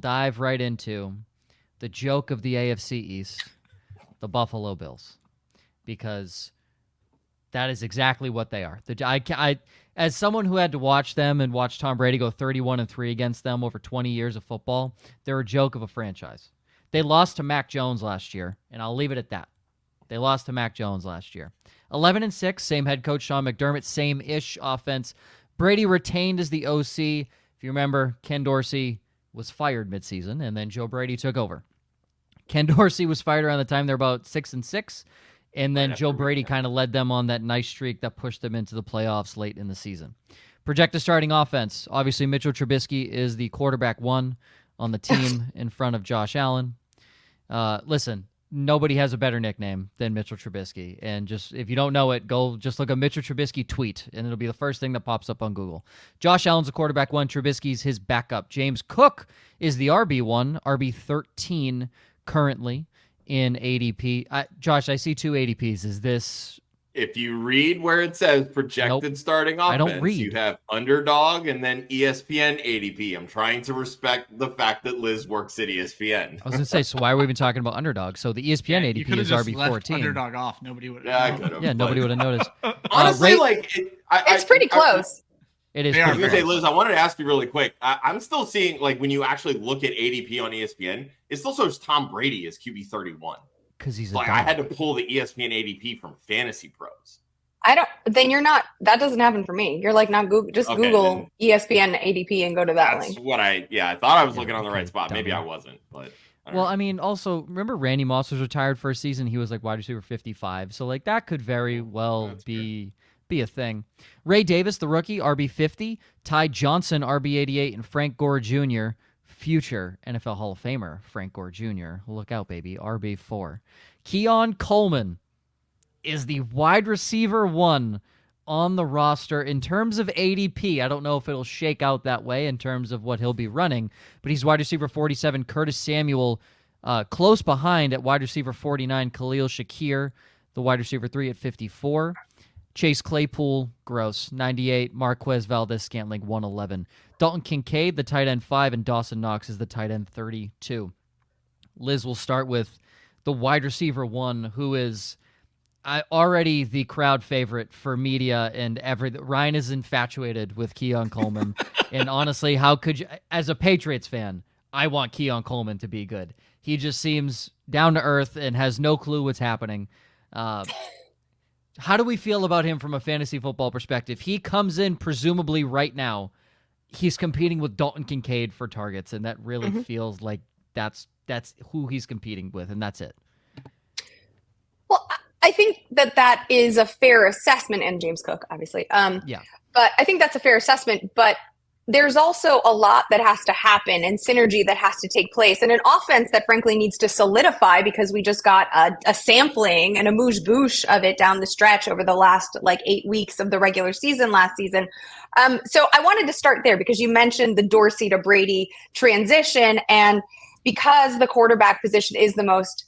dive right into the joke of the AFC East, the Buffalo Bills, because that is exactly what they are. I as someone who had to watch them and watch Tom Brady go 31-3 against them over 20 years of football, they're a joke of a franchise. They lost to Mac Jones last year, and I'll leave it at that. They lost to Mac Jones last year. 11-6, same head coach Sean McDermott, same-ish offense. Brady retained as the OC. If you remember, Ken Dorsey was fired midseason, and then Joe Brady took over. Ken Dorsey was fired around the time they're about 6-6, and then Joe Brady kind of led them on that nice streak that pushed them into the playoffs late in the season. Projected starting offense. Obviously, Mitchell Trubisky is the quarterback one on the team in front of Josh Allen. Listen, nobody has a better nickname than Mitchell Trubisky. And just if you don't know it, go just look at Mitchell Trubisky tweet, and it'll be the first thing that pops up on Google. Josh Allen's the quarterback one. Trubisky's his backup. James Cook is the RB1, RB13 currently in ADP. Josh, I see two ADPs. Is this... If you read where it says projected starting offense, I don't read. You have underdog and then ESPN ADP. I'm trying to respect the fact that Liz works at ESPN. I was going to say, so why are we even talking about underdog? So the ESPN ADP is RB14. Underdog off. Nobody would have. Yeah, I could have. Yeah, nobody would have noticed. Honestly, it's pretty close. It is. I was going to say, Liz, I wanted to ask you really quick. I'm still seeing, when you actually look at ADP on ESPN, it still shows Tom Brady as QB 31. Because he's I had to pull the ESPN ADP from Fantasy Pros. Then you're not, that doesn't happen for me. You're not Google, just Google ESPN ADP and go to that link. That's what I thought I was looking on the right spot. Maybe I wasn't, but. Well, I mean, also, remember Randy Moss was retired for a season. He was wide receiver 55. So that could very well be a thing. Ray Davis, the rookie, RB50. Ty Johnson, RB88. And Frank Gore Jr., future NFL Hall of Famer Frank Gore Jr. Look out, baby. RB4. Keon Coleman is the wide receiver one on the roster in terms of ADP. I don't know if it'll shake out that way in terms of what he'll be running, but he's wide receiver 47. Curtis Samuel close behind at wide receiver 49. Khalil Shakir, the wide receiver 3 at 54. Chase Claypool, gross, 98. Marquez Valdez-Scantling, 111. Dalton Kincaid, the tight end 5, and Dawson Knox is the tight end 32. Liz will start with the wide receiver 1, who is already the crowd favorite for media and everything. Ryan is infatuated with Keon Coleman. And honestly, how could you, as a Patriots fan, I want Keon Coleman to be good. He just seems down to earth and has no clue what's happening. How do we feel about him from a fantasy football perspective? He comes in presumably right now. He's competing with Dalton Kincaid for targets, and that really feels like that's who he's competing with, and that's it. Well, I think that is a fair assessment, and James Cook, obviously. Yeah. But I think that's a fair assessment, but there's also a lot that has to happen and synergy that has to take place, and an offense that frankly needs to solidify because we just got a sampling and a amuse-bouche of it down the stretch over the last 8 weeks of the regular season last season. So I wanted to start there because you mentioned the Dorsey to Brady transition, and because the quarterback position is the most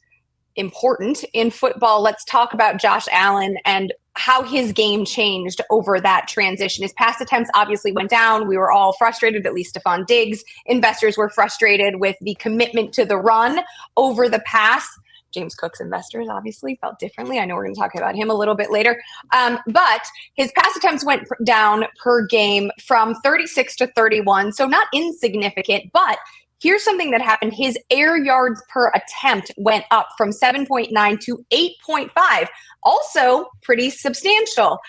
important in football, let's talk about Josh Allen and how his game changed over that transition. His pass attempts obviously went down. We were all frustrated, at least Stephon Diggs. Investors were frustrated with the commitment to the run over the pass. James Cook's investors obviously felt differently. I know we're going to talk about him a little bit later. But his pass attempts went down per game from 36 to 31, so not insignificant, but here's something that happened. His air yards per attempt went up from 7.9 to 8.5. Also pretty substantial.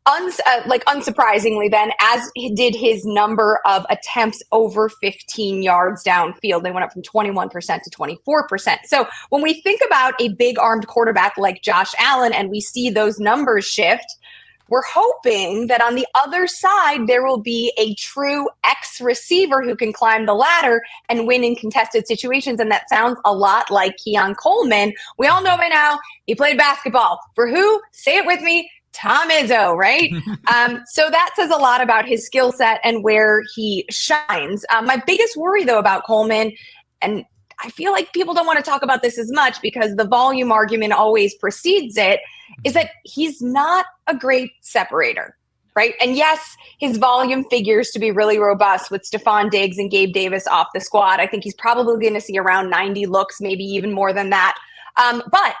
Unsurprisingly then, as did his number of attempts over 15 yards downfield. They went up from 21% to 24%. So when we think about a big-armed quarterback like Josh Allen and we see those numbers shift, we're hoping that on the other side, there will be a true X receiver who can climb the ladder and win in contested situations. And that sounds a lot like Keon Coleman. We all know by now he played basketball. For who? Say it with me. Tom Izzo, right? So that says a lot about his skill set and where he shines. My biggest worry, though, about Coleman, and I feel like people don't want to talk about this as much because the volume argument always precedes it, is that he's not a great separator. right? And yes, his volume figures to be really robust with Stephon Diggs and Gabe Davis off the squad. I think he's probably going to see around 90 looks, maybe even more than that. But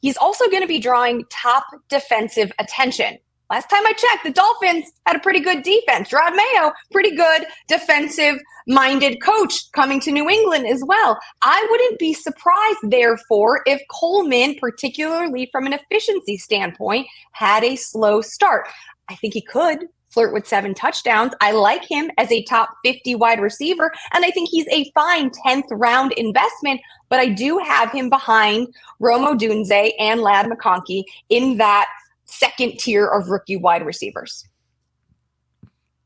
he's also going to be drawing top defensive attention. Last time I checked, the Dolphins had a pretty good defense. Rod Mayo, pretty good defensive-minded coach coming to New England as well. I wouldn't be surprised, therefore, if Coleman, particularly from an efficiency standpoint, had a slow start. I think he could flirt with 7 touchdowns. I like him as a top 50 wide receiver, and I think he's a fine 10th round investment, but I do have him behind Rome Odunze and Ladd McConkey in that second tier of rookie wide receivers.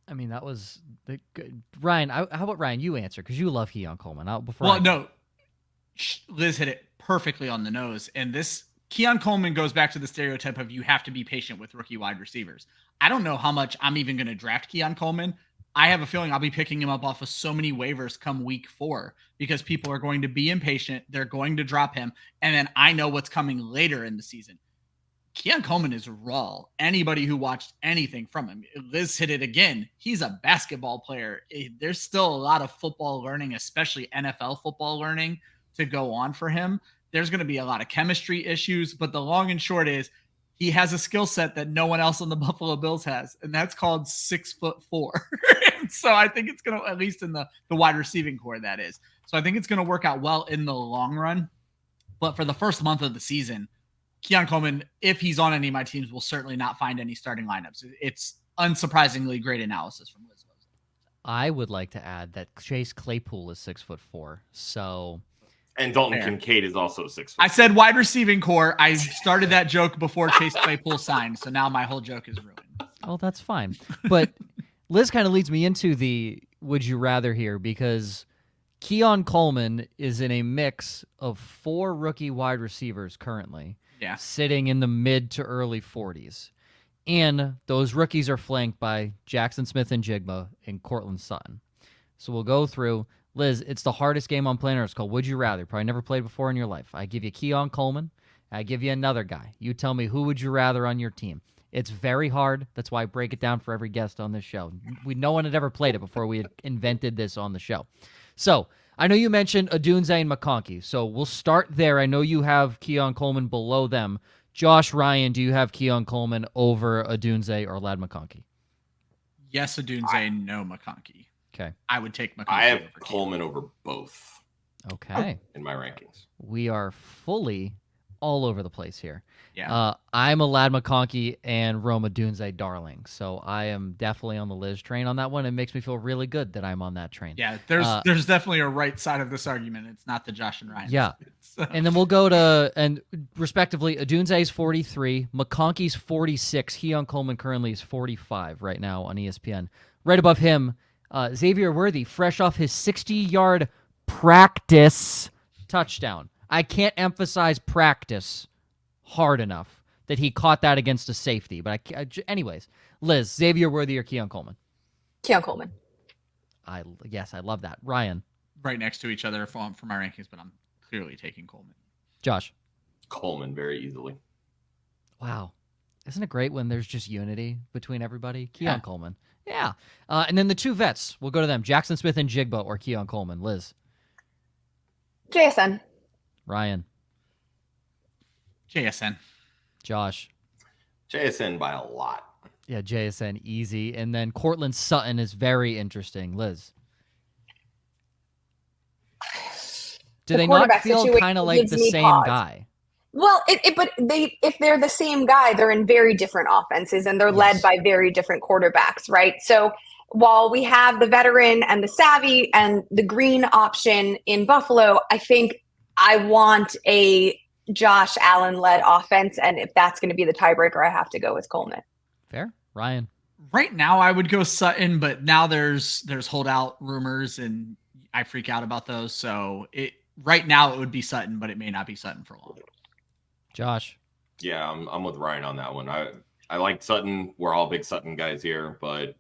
I mean, that was the good. Ryan, how about Ryan? You answer because you love Keon Coleman. Liz hit it perfectly on the nose. And this Keon Coleman goes back to the stereotype of you have to be patient with rookie wide receivers. I don't know how much I'm even going to draft Keon Coleman. I have a feeling I'll be picking him up off of so many waivers come week 4 because people are going to be impatient. They're going to drop him. And then I know what's coming later in the season. Keon Coleman is raw. Anybody who watched anything from him, Liz hit it again. He's a basketball player. There's still a lot of football learning, especially NFL football learning, to go on for him. There's going to be a lot of chemistry issues, but the long and short is he has a skill set that no one else on the Buffalo Bills has, and that's called 6'4". So I think it's going to, at least in the wide receiving core, that is. So I think it's going to work out well in the long run. But for the first month of the season, Keon Coleman, if he's on any of my teams, will certainly not find any starting lineups. It's unsurprisingly great analysis from Liz. I would like to add that Chase Claypool is 6'4", so. And Dalton Kincaid is also 6'4". I said wide receiving core. I started that joke before Chase Claypool signed, so now my whole joke is ruined. Oh, that's fine. But Liz kind of leads me into the would you rather here because Keon Coleman is in a mix of 4 rookie wide receivers currently. Yeah. Sitting in the mid to early 40s. And those rookies are flanked by Jackson Smith-Njigba and Cortland Sutton. So we'll go through. Liz, it's the hardest game on planet. It's called Would You Rather. Probably never played before in your life. I give you Keon Coleman. I give you another guy. You tell me who would you rather on your team. It's very hard. That's why I break it down for every guest on this show. No one had ever played it before we had invented this on the show. So I know you mentioned Odunze and McConkey, so we'll start there. I know you have Keon Coleman below them. Josh, Ryan, do you have Keon Coleman over Odunze or Ladd McConkey? Yes, Odunze, no McConkey. Okay. I would take McConkey. I have over Coleman over both. Okay. In my rankings. We are fully all over the place here. Yeah. I'm a Ladd McConkey and Rome Odunze darling, so I am definitely on the Liz train on that one. It makes me feel really good that I'm on that train. Yeah, there's definitely a right side of this argument. It's not the Josh and Ryan. Yeah. So. And then we'll go to, and respectively, Odunze's 43, McConkey's 46, Keon Coleman currently is 45 right now on ESPN. Right above him, Xavier Worthy, fresh off his 60-yard practice touchdown. I can't emphasize practice hard enough that he caught that against a safety. But anyways, Liz, Xavier Worthy or Keon Coleman? Keon Coleman. Yes, I love that. Ryan? Right next to each other for my rankings, but I'm clearly taking Coleman. Josh? Coleman very easily. Wow. Isn't it great when there's just unity between everybody? Keon Coleman. Yeah. And then the 2 vets, we'll go to them. Jackson Smith-Njigba or Keon Coleman? Liz? JSN. Ryan? JSN. Josh? JSN by a lot. Yeah, JSN, easy. And then Cortland Sutton is very interesting. Liz? Do they not feel kind of like the same guy? Well, if they're the same guy, they're in very different offenses and they're led by very different quarterbacks, right? So while we have the veteran and the savvy and the green option in Buffalo, I think I want a Josh Allen-led offense, and if that's going to be the tiebreaker, I have to go with Coleman. Fair. Ryan? Right now, I would go Sutton, but now there's holdout rumors, and I freak out about those. So right now it would be Sutton, but it may not be Sutton for long. Josh? Yeah, I'm with Ryan on that one. I like Sutton. We're all big Sutton guys here, but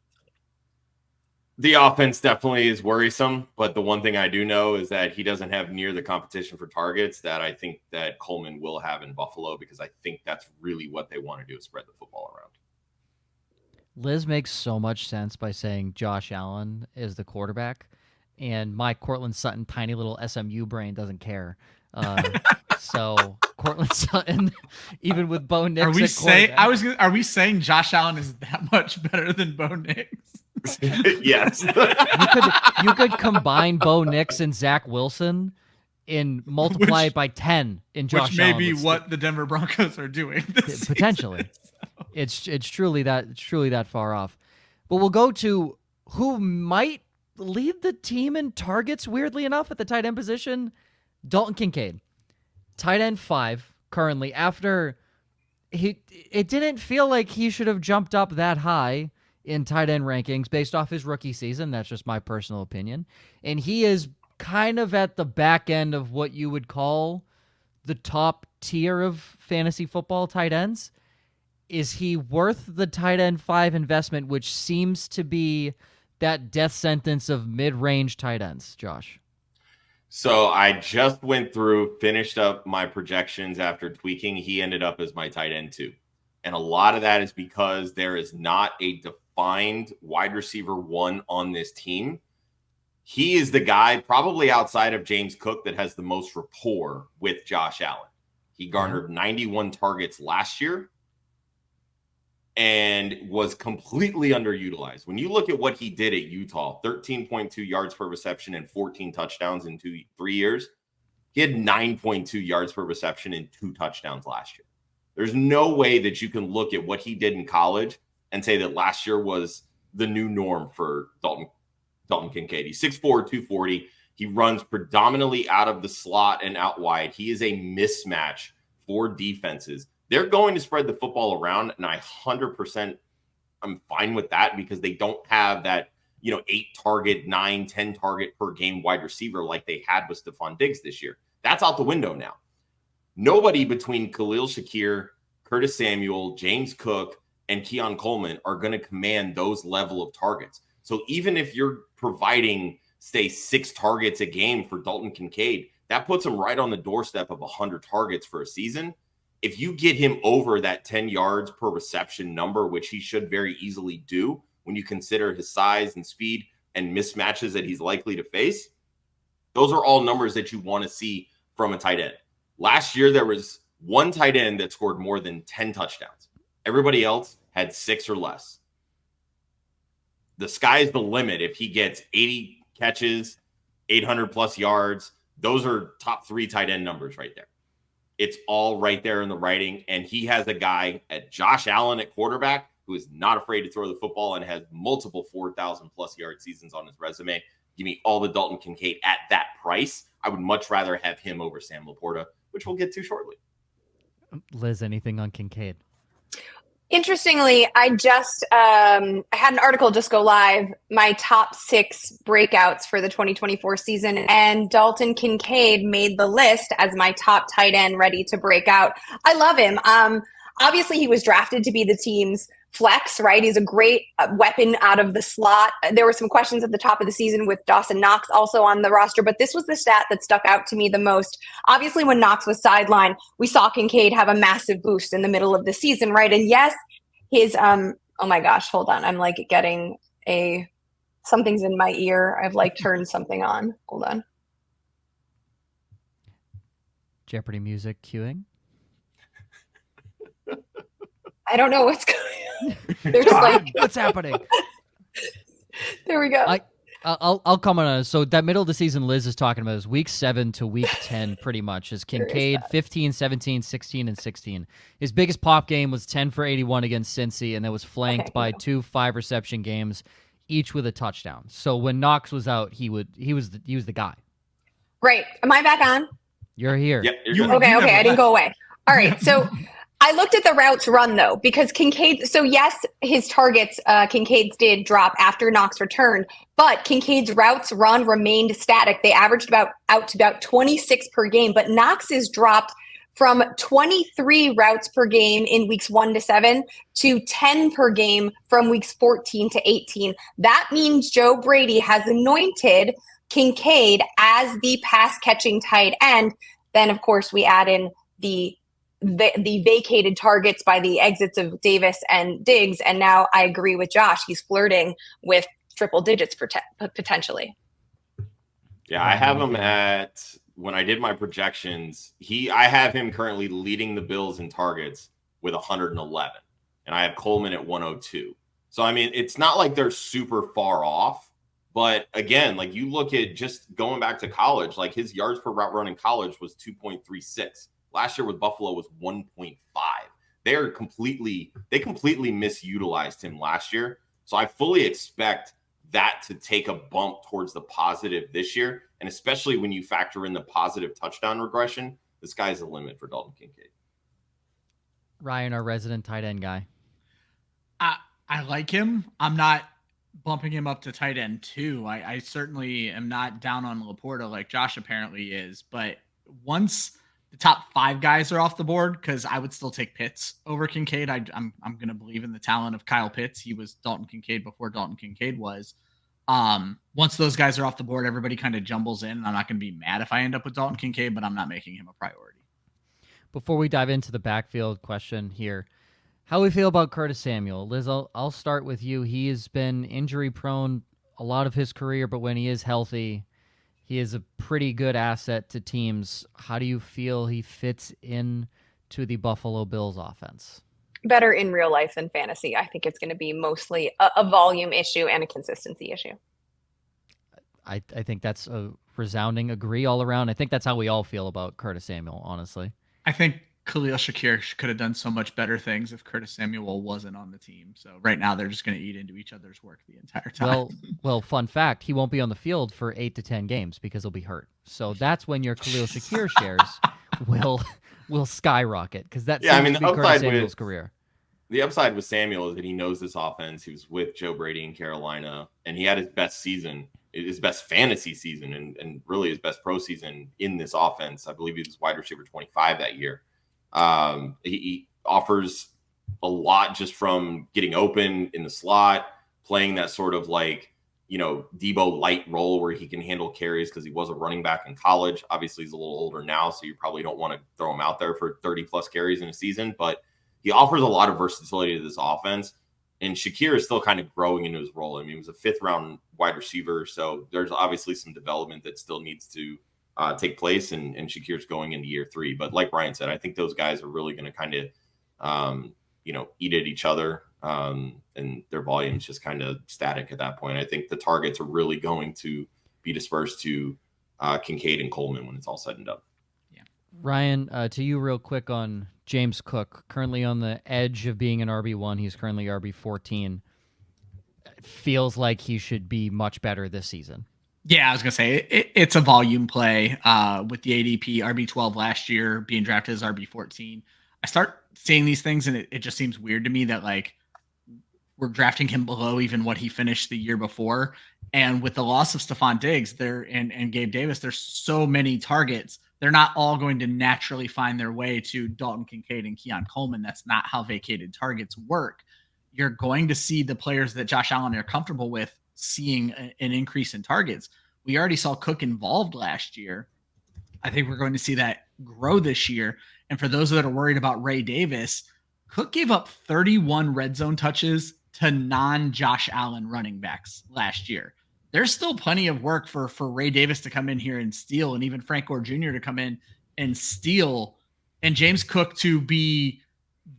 the offense definitely is worrisome. But the one thing I do know is that he doesn't have near the competition for targets that I think that Coleman will have in Buffalo, because I think that's really what they want to do, is spread the football around. Liz makes so much sense by saying Josh Allen is the quarterback, and my Cortland Sutton tiny little SMU brain doesn't care. So Cortland Sutton, even with Bo Nix, are we saying Josh Allen is that much better than Bo Nix? Yes. you could combine Bo Nix and Zach Wilson and multiply it by 10 in Josh Allen. Which may be what the Denver Broncos are doing this potentially. Season, so. It's truly that far off. But we'll go to who might lead the team in targets, weirdly enough, at the tight end position. Dalton Kincaid, tight end 5 currently. After it didn't feel like he should have jumped up that high in tight end rankings based off his rookie season. That's just my personal opinion. And he is kind of at the back end of what you would call the top tier of fantasy football tight ends. Is he worth the tight end 5 investment, which seems to be that death sentence of mid-range tight ends, Josh? So I just went through, finished up my projections after tweaking. He ended up as my tight end 2. And a lot of that is because there is not a defined wide receiver 1 on this team. He is the guy probably outside of James Cook that has the most rapport with Josh Allen. He garnered 91 targets last year and was completely underutilized. When you look at what he did at Utah, 13.2 yards per reception and 14 touchdowns in 3 years, he had 9.2 yards per reception and 2 touchdowns last year. There's no way that you can look at what he did in college and say that last year was the new norm for Dalton Kincaid. He's 6'4", 240. He runs predominantly out of the slot and out wide. He is a mismatch for defenses. They're going to spread the football around, and I 100% I'm fine with that because they don't have that, 8 target, 9, 10 target per game wide receiver like they had with Stephon Diggs this year. That's out the window now. Nobody between Khalil Shakir, Curtis Samuel, James Cook, and Keon Coleman are going to command those level of targets. So even if you're providing, say, 6 targets a game for Dalton Kincaid, that puts him right on the doorstep of 100 targets for a season. If you get him over that 10 yards per reception number, which he should very easily do when you consider his size and speed and mismatches that he's likely to face, those are all numbers that you want to see from a tight end. Last year, there was one tight end that scored more than 10 touchdowns. Everybody else had 6 or less. The sky's the limit. If he gets 80 catches, 800 plus yards, those are top 3 tight end numbers right there. It's all right there in the writing. And he has a guy at Josh Allen at quarterback who is not afraid to throw the football and has multiple 4,000 plus yard seasons on his resume. Give me all the Dalton Kincaid at that price. I would much rather have him over Sam Laporta, which we'll get to shortly. Liz, anything on Kincaid? Interestingly, I just I had an article just go live, my top 6 breakouts for the 2024 season, and Dalton Kincaid made the list as my top tight end ready to break out. I love him. Obviously, he was drafted to be the team's flex, right? He's a great weapon out of the slot. There were some questions at the top of the season with Dawson Knox also on the roster, but this was the stat that stuck out to me the most. Obviously, when Knox was sidelined, we saw Kincaid have a massive boost in the middle of the season, right? And yes, his oh my gosh, hold on. I'm like getting something's in my ear. I've like turned something on. Hold on. Jeopardy music queuing. I don't know what's going on. There's like what's happening? There we go. I'll comment on it. So that middle of the season Liz is talking about is week 7 to week 10 pretty much. Is Kincaid 15, 17, 16, and 16. His biggest pop game was 10 for 81 against Cincy, and that was flanked by 2 5-reception games, each with a touchdown. So when Knox was out, he was the guy. Right. Am I back on? You're here. Yep. Okay. I didn't go away. All right. So I looked at the routes run, though, because Kincaid – so, yes, his targets, Kincaid's did drop after Knox returned, but Kincaid's routes run remained static. They averaged out to about 26 per game, but Knox's dropped from 23 routes per game in weeks 1 to 7 to 10 per game from weeks 14 to 18. That means Joe Brady has anointed Kincaid as the pass-catching tight end. Then, of course, we add in the the vacated targets by the exits of Davis and Diggs. And now I agree with Josh. He's flirting with triple digits potentially. Yeah, I have him at, when I did my projections, I have him currently leading the Bills in targets with 111, and I have Coleman at 102. So, I mean, it's not like they're super far off, but again, like you look at just going back to college, like his yards per route run in college was 2.36. Last year with Buffalo was 1.5. They completely misutilized him last year. So I fully expect that to take a bump towards the positive this year. And especially when you factor in the positive touchdown regression, the sky's the limit for Dalton Kincaid. Ryan, our resident tight end guy. I like him. I'm not bumping him up to tight end 2. I certainly am not down on Laporta like Josh apparently is. But once the top 5 guys are off the board, because I would still take Pitts over Kincaid. I'm going to believe in the talent of Kyle Pitts. He was Dalton Kincaid before Dalton Kincaid was. Once those guys are off the board, everybody kind of jumbles in. I'm not going to be mad if I end up with Dalton Kincaid, but I'm not making him a priority. Before we dive into the backfield question here, how do we feel about Curtis Samuel? Liz, I'll start with you. He has been injury prone a lot of his career, but when he is healthy, he is a pretty good asset to teams. How do you feel he fits in to the Buffalo Bills offense? Better in real life than fantasy. I think it's going to be mostly a volume issue and a consistency issue. I think that's a resounding agree all around. I think that's how we all feel about Curtis Samuel, honestly. I think Khalil Shakir could have done so much better things if Curtis Samuel wasn't on the team. So right now they're just going to eat into each other's work the entire time. Well, fun fact, he won't be on the field for 8 to 10 games because he'll be hurt. So that's when your Khalil Shakir shares will skyrocket because that's seems to be Curtis Samuel's career. The upside with Samuel is that he knows this offense. He was with Joe Brady in Carolina, and he had his best season, his best fantasy season, and really his best pro season in this offense. I believe he was wide receiver 25 that year. He offers a lot just from getting open in the slot, playing that sort of like, Debo light role where he can handle carries because he was a running back in college. Obviously, he's a little older now, so you probably don't want to throw him out there for 30-plus carries in a season, but he offers a lot of versatility to this offense, and Shakir is still kind of growing into his role. I mean, he was a 5th-round wide receiver, so there's obviously some development that still needs to take place, and Shakir's going into year 3. But like Ryan said, I think those guys are really going to kind of, eat at each other, and their volume's just kind of static at that point. I think the targets are really going to be dispersed to Kincaid and Coleman when it's all said and done. Yeah. Ryan, to you real quick on James Cook, currently on the edge of being an RB1. He's currently RB14. Feels like he should be much better this season. Yeah, I was going to say it's a volume play with the ADP RB12 last year being drafted as RB14. I start seeing these things and it just seems weird to me that like we're drafting him below even what he finished the year before. And with the loss of Stephon Diggs and Gabe Davis, there's so many targets. They're not all going to naturally find their way to Dalton Kincaid and Keon Coleman. That's not how vacated targets work. You're going to see the players that Josh Allen are comfortable with seeing an increase in targets. We already saw Cook involved last year. I think we're going to see that grow this year. And for those that are worried about Ray Davis, Cook gave up 31 red zone touches to non-Josh Allen running backs last year. There's still plenty of work for Ray Davis to come in here and steal, and even Frank Gore Jr. to come in and steal, and James Cook to be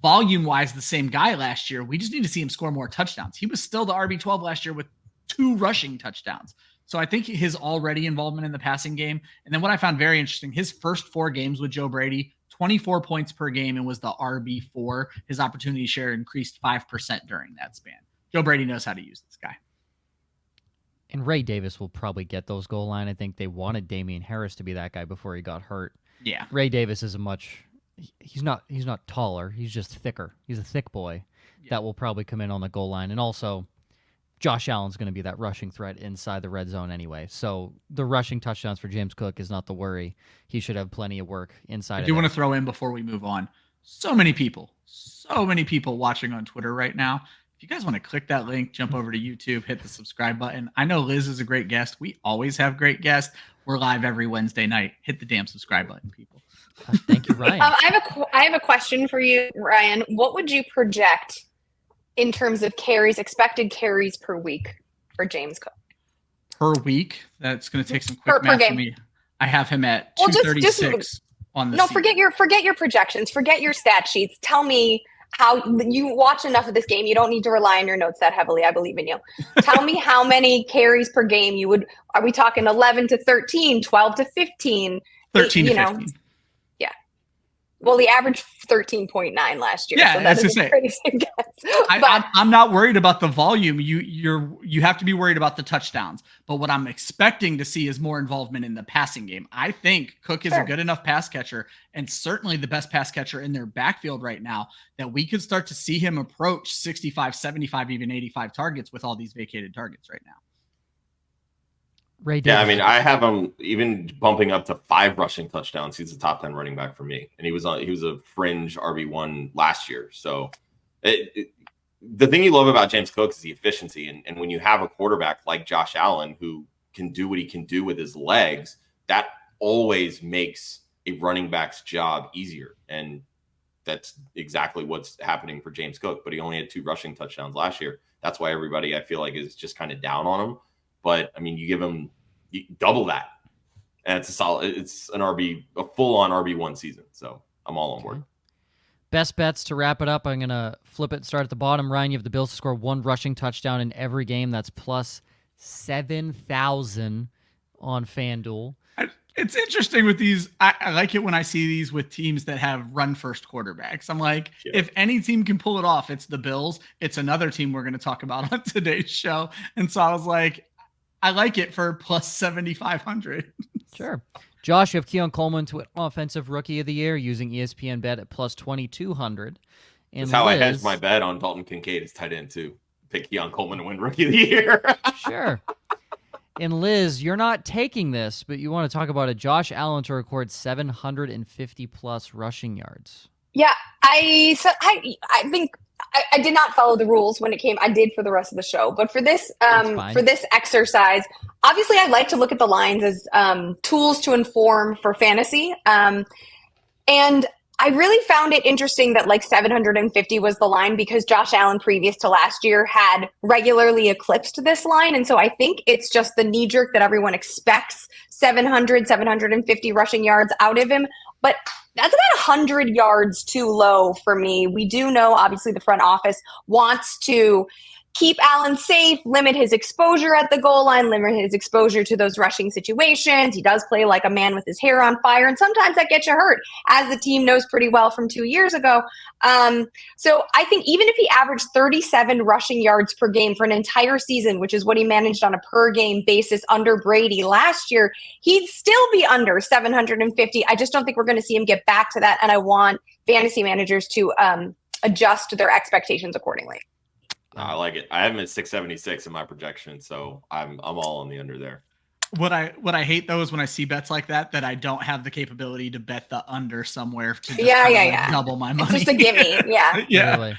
volume-wise the same guy last year. We just need to see him score more touchdowns. He was still the RB12 last year with 2 rushing touchdowns. So I think his already involvement in the passing game, and then what I found very interesting, his first 4 games with Joe Brady, 24 points per game and was the RB4. His opportunity share increased 5% during that span. Joe Brady knows how to use this guy. And Ray Davis will probably get those goal line. I think they wanted Damian Harris to be that guy before he got hurt. Yeah. Ray Davis is he's not taller. He's just thicker. He's a thick boy that will probably come in on the goal line. And also, Josh Allen's going to be that rushing threat inside the red zone anyway. So the rushing touchdowns for James Cook is not the worry. He should have plenty of work inside. I do want to throw in before we move on. So many people watching on Twitter right now. If you guys want to click that link, jump over to YouTube, hit the subscribe button. I know Liz is a great guest. We always have great guests. We're live every Wednesday night. Hit the damn subscribe button, people. Thank you, Ryan. I have a question for you, Ryan. What would you project in terms of carries, expected carries per week for James Cook? Per week? That's going to take some quick Per math game. for me. I have him at Well, 236 on the No, season. forget your projections. Forget your stat sheets. Tell me how you watch enough of this game. You don't need to rely on your notes that heavily. I believe in you. Tell me how many carries per game you would. Are we talking 11 to 13, 12 to 15? 13 to 15. Well, he averaged 13.9 last year. Yeah, so that's a crazy guess. I'm not worried about the volume. You have to be worried about the touchdowns. But what I'm expecting to see is more involvement in the passing game. I think Cook is a good enough pass catcher, and certainly the best pass catcher in their backfield right now, that we could start to see him approach 65, 75, even 85 targets with all these vacated targets right now. Ray Yeah, Davis. I mean, I have him even bumping up to 5 rushing touchdowns. He's a top 10 running back for me, and he was a fringe RB1 last year. So, the thing you love about James Cook is the efficiency, and when you have a quarterback like Josh Allen who can do what he can do with his legs, that always makes a running back's job easier, and that's exactly what's happening for James Cook. But he only had 2 rushing touchdowns last year. That's why everybody, I feel like, is just kind of down on him. But I mean, you give him double that, and it's a full-on RB1 season. So I'm all on board. Best bets to wrap it up. I'm gonna flip it and start at the bottom. Ryan, you have the Bills to score 1 rushing touchdown in every game. That's plus 7,000 on FanDuel. It's interesting with these. I like it when I see these with teams that have run-first quarterbacks. I'm like, if any team can pull it off, it's the Bills. It's another team we're going to talk about on today's show. And so I was like, I like it for plus 7,500. Sure. Josh, you have Keon Coleman to Offensive Rookie of the Year using ESPN bet at plus 2,200. That's how I hedged my bet on Dalton Kincaid as tight end too. Pick Keon Coleman to win Rookie of the Year. Sure. And Liz, you're not taking this, but you want to talk about it. Josh Allen to record 750 plus rushing yards. Yeah, I think I did not follow the rules when it came. I did for the rest of the show, but for this exercise, obviously I like to look at the lines as tools to inform for fantasy. And I really found it interesting that like 750 was the line, because Josh Allen previous to last year had regularly eclipsed this line. And so I think it's just the knee jerk that everyone expects 750 rushing yards out of him. But that's about 100 yards too low for me. We do know, obviously, the front office wants to keep Allen safe, limit his exposure at the goal line, limit his exposure to those rushing situations. He does play like a man with his hair on fire, and sometimes that gets you hurt, as the team knows pretty well from 2 years ago. So I think even if he averaged 37 rushing yards per game for an entire season, which is what he managed on a per-game basis under Brady last year, he'd still be under 750. I just don't think we're going to see him get back to that, and I want fantasy managers to adjust their expectations accordingly. I like it. I have him at 676 in my projection, so I'm all on the under there. What I hate though is when I see bets like that I don't have the capability to bet the under somewhere to just double my money. It's just a gimme. Yeah. Yeah. Really.